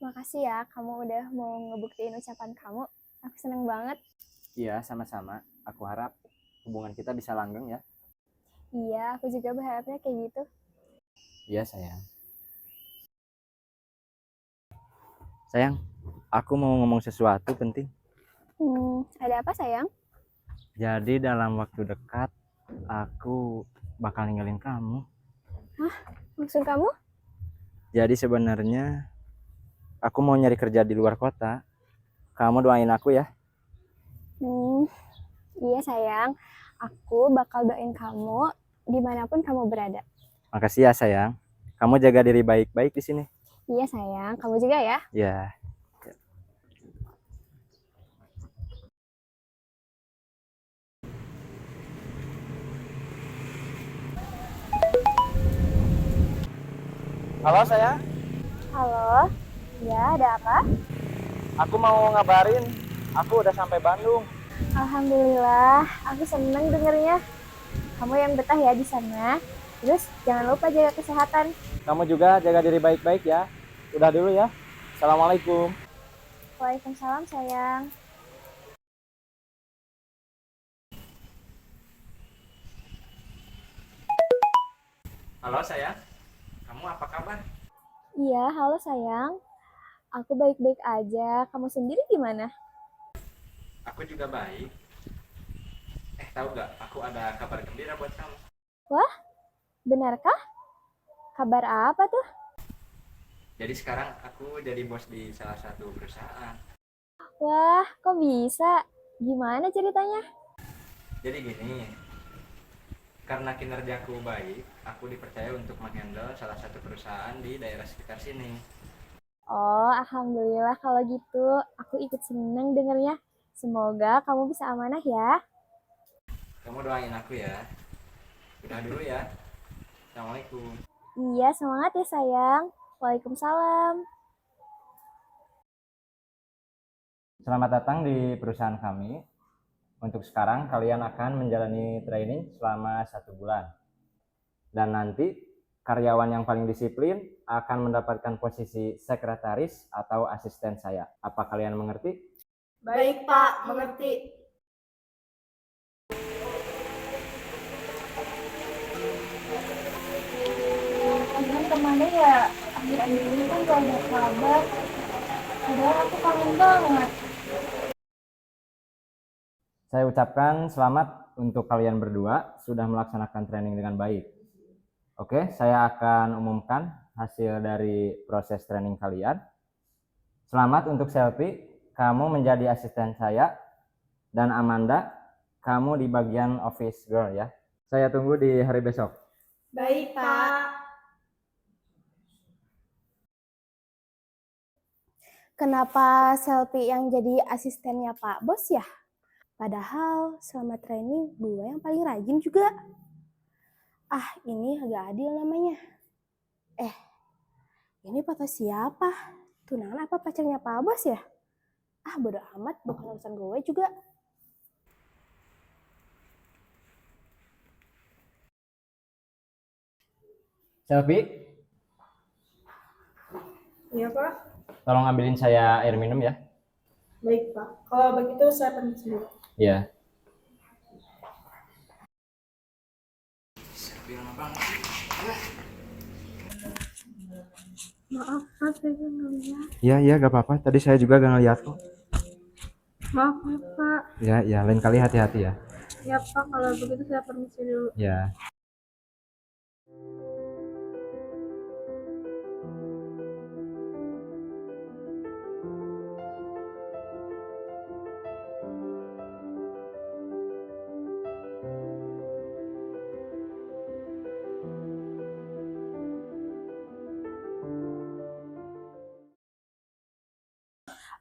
Makasih ya, kamu udah mau ngebuktiin ucapan kamu. Aku seneng banget. Iya, sama-sama. Aku harap hubungan kita bisa langgeng ya. Iya, aku juga berharapnya kayak gitu. Iya, sayang. Sayang, aku mau ngomong sesuatu penting. Ada apa sayang? Jadi dalam waktu dekat, aku bakal ninggalin kamu. Maksud kamu? Jadi sebenarnya aku mau nyari kerja di luar kota. Kamu doain aku ya. Hmm, iya sayang. Aku bakal doain kamu dimanapun kamu berada. Makasih ya, sayang. Kamu jaga diri baik-baik di sini. Iya sayang, kamu juga ya. Ya. Halo, sayang. Halo, ya ada apa? Aku mau ngabarin, aku udah sampai Bandung. Alhamdulillah, aku seneng dengernya. Kamu yang betah ya di sana. Terus jangan lupa jaga kesehatan. Kamu juga jaga diri baik-baik ya. Udah dulu ya. Assalamualaikum. Waalaikumsalam sayang. Halo, sayang. Kamu apa kabar? Iya, halo sayang. Aku baik-baik aja. Kamu sendiri gimana? Aku juga baik. Tahu gak? Aku ada kabar gembira buat kamu. Wah, benarkah? Kabar apa tuh? Jadi sekarang aku jadi bos di salah satu perusahaan. Wah, kok bisa? Gimana ceritanya? Jadi gini, karena kinerjaku baik, aku dipercaya untuk menghandle salah satu perusahaan di daerah sekitar sini. Oh, alhamdulillah kalau gitu. Aku ikut seneng dengernya. Semoga kamu bisa amanah ya. Kamu doain aku ya. Udah dulu ya. Assalamualaikum. Iya, semangat ya sayang. Waalaikumsalam. Selamat datang di perusahaan kami. Untuk sekarang kalian akan menjalani training selama 1 bulan. Dan nanti karyawan yang paling disiplin akan mendapatkan posisi sekretaris atau asisten saya. Apa kalian mengerti? Baik Pak, mengerti. Kan kemana ya? Akhir-akhir ini kan gak ada kabar. Padahal aku kangen banget. Saya ucapkan selamat untuk kalian berdua sudah melaksanakan training dengan baik. Oke, saya akan umumkan hasil dari proses training kalian. Selamat untuk Selfie, kamu menjadi asisten saya, dan Amanda, kamu di bagian office girl ya. Saya tunggu di hari besok. Baik Pak. Kenapa Selfie yang jadi asistennya Pak Bos ya? Padahal selama training gue yang paling rajin juga. Ah, ini agak adil namanya. Ini foto siapa? Tunangan apa pacarnya Pak Bos ya? Ah, bodo amat, bukan urusan gue juga. Selfie, Iya Pak. tolong ambilin saya air minum ya. Baik Pak. Kalau begitu saya permisi dulu. Iya. Maaf Pak, saya nggak lihat. Iya, gak apa-apa. Tadi saya juga gak ngeliat kok. Maaf ya Pak. Ya, lain kali hati-hati ya. Ya Pak, kalau begitu saya permisi dulu. Ya.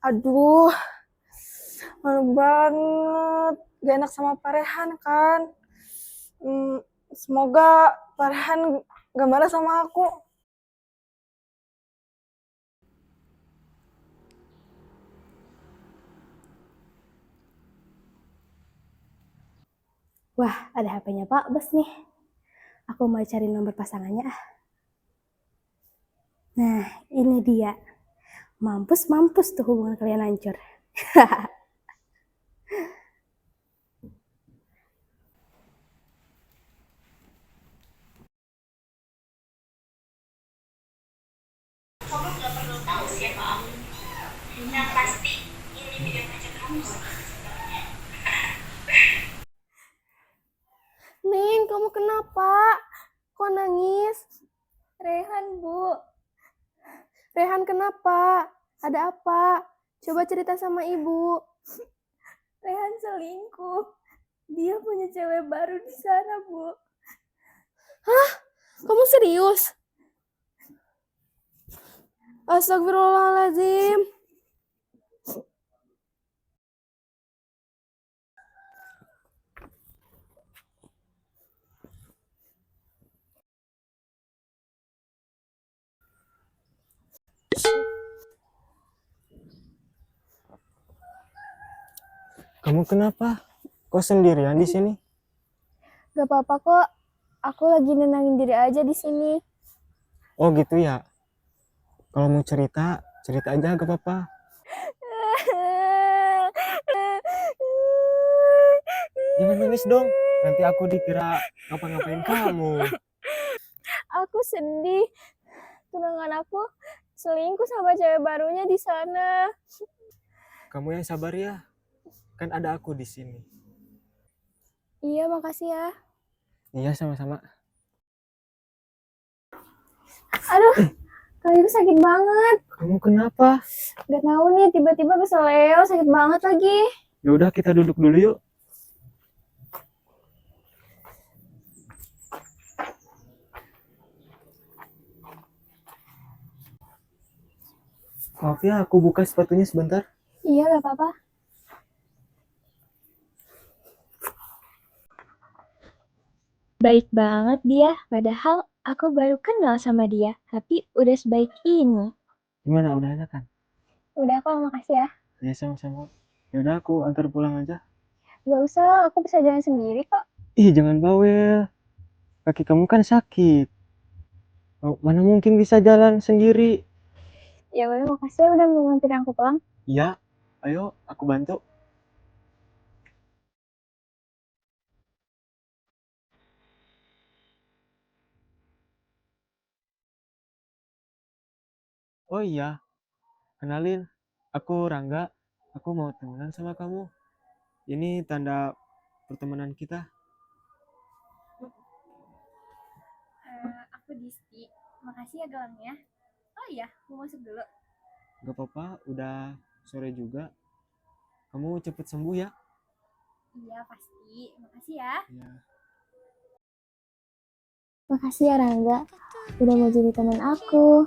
Aduh, malu banget. Gak enak sama Pak Rehan kan. Semoga Pak Rehan gak marah sama aku. Wah, ada HP-nya Pak Bos nih. Aku mau cari nomor pasangannya ah. Nah, ini dia. Mampus tuh hubungan kalian hancur. Ning, kamu kenapa? Kok nangis? Rehan, Bu. Rehan kenapa? Ada apa? Coba cerita sama ibu. Rehan selingkuh. Dia punya cewek baru di sana, Bu. Hah? Kamu serius? Astagfirullahaladzim. Kamu kenapa? Kok sendirian di sini? Gak apa-apa kok. Aku lagi nenangin diri aja di sini. Oh gitu ya. Kalau mau cerita, cerita aja gak apa-apa. Jangan nangis dong. Nanti aku dikira ngapa-ngapain kamu. Aku sedih. Tunangan aku selingkuh sama cewek barunya di sana. Kamu yang sabar ya. Kan ada aku di sini. Iya, makasih ya. Iya, sama-sama. Aduh, kakiku sakit banget. Kamu kenapa? Gak tahu nih, tiba-tiba keseleo, sakit banget lagi. Ya udah kita duduk dulu yuk. Maaf ya, aku buka sepatunya sebentar. Iya, gak apa-apa. Baik banget dia, padahal aku baru kenal sama dia, tapi udah sebaik ini. Gimana, udah enak kan? Udah kok, makasih ya. Ya sama-sama. Ya udah aku antar pulang aja. Gak usah, aku bisa jalan sendiri kok. Ih, jangan bawel. Kaki kamu kan sakit. Oh, mana mungkin bisa jalan sendiri? Ya udah, makasih ya udah mau nganterin aku pulang. Iya, ayo aku bantu. Oh iya, kenalin. Aku Rangga. Aku mau temenan sama kamu. Ini tanda pertemanan kita. Aku Disti. Makasih ya gelangnya. Oh iya, mau masuk dulu. Gak apa-apa, udah sore juga. Kamu cepet sembuh ya. Iya, pasti. Makasih ya. Ya. Makasih ya Rangga, udah mau jadi teman aku.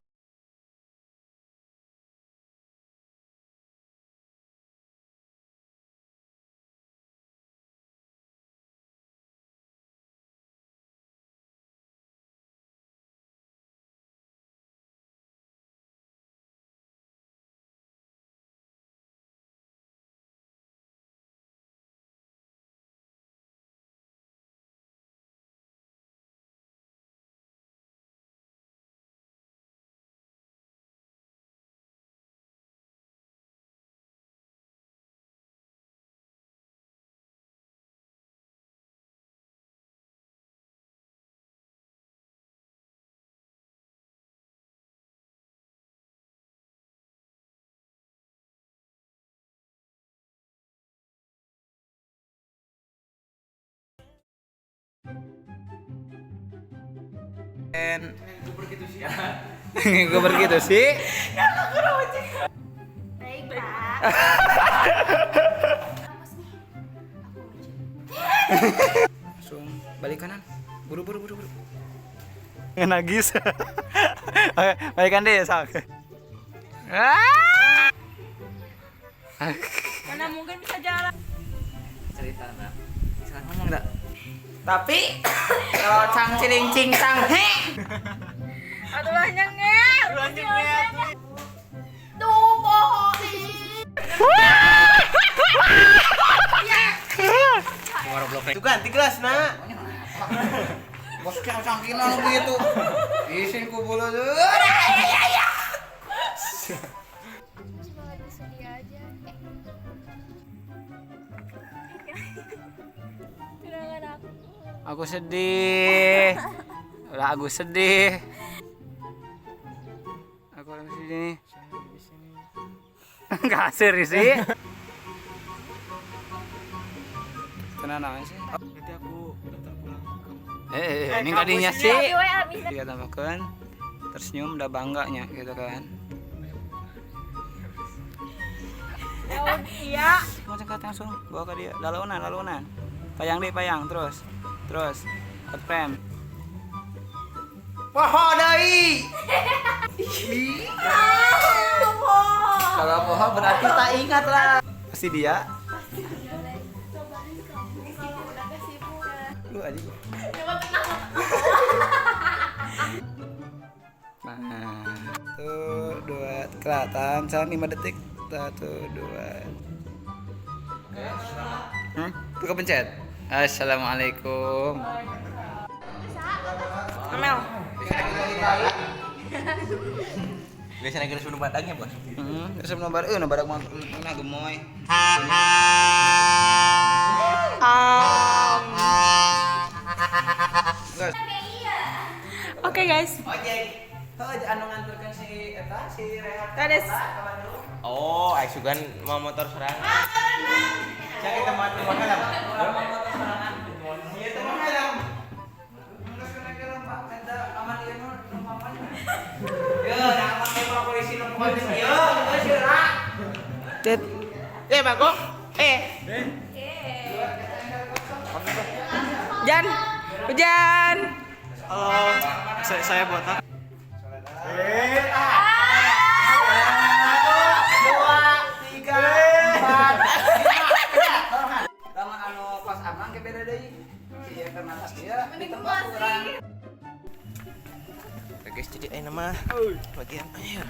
Gue begitu sih. Baik, Pak. Langsung balik kanan. Buru. Nagis. Balikan deh, Sak. Mana mungkin bisa jalan. Cerita nak. Sekarang ngomong enggak? Tapi kalau cang ciling cing cang he. Aduh banyak ngel. Tuh bohong. Itu ganti gelas, Nak. Bos cang cangkinan begitu. Isin ku bulu tuh. Aku sedih. Udah aku sedih. Aku lagi sedih nih. Enggak serius sih. Kenapa sih? Nanti aku datang pulang ke kamu. Ini enggak dinya sih. Dia tambahkan tersenyum udah bangganya gitu kan. Iya. Mau cekat langsung bawa ke dia. Lalunan. Payang deh, terus. Hot frame. Poho deui. Kalau poho berarti tak ingat lah. Pasti dia. Lu aja. Nah, 1, 2, kelihatan. Sekarang 5 detik. 1, 2. Tuh kepencet. Assalamualaikum. Amel. Biasanya geus nu badagnya, Bos. Terus nobar mau gemoy. Oke guys. Ojek. Anu nganturkeun si Rehat. Kades. Oh, ai sugan mau motor serangan. Cak kita mau helm. Motor serangan. Ieu teh mah helm. Geus kena helm Pak. Eta aman ieu nu paman. Yo, dah aman ke polisi nu polisi. Yo, geus heura. Tet. Bagok. Jan. Hujan. Halo, saya botak. Lama anu pas amang ke beda deui. Ieu keur matas ieu di tempat urang. Guys, jadi ayeuna mah bagian air.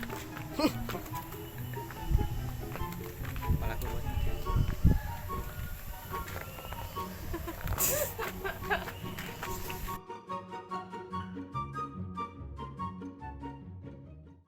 Malah aku buat.